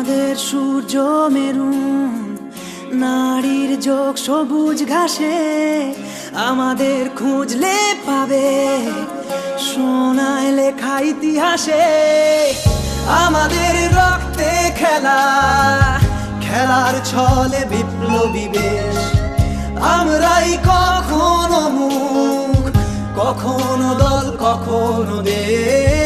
আমাদের সূর্য মেরুন, নারীর যোগ সবুজ ঘাসে, আমাদের খুঁজলে পাবে সোনায় লেখা ইতিহাসে। আমাদের রক্তে খেলা, খেলার ছলে বিপ্লবী বেশ, আমরাই কখনো মুখ, কখনো দল, কখনো দেশ।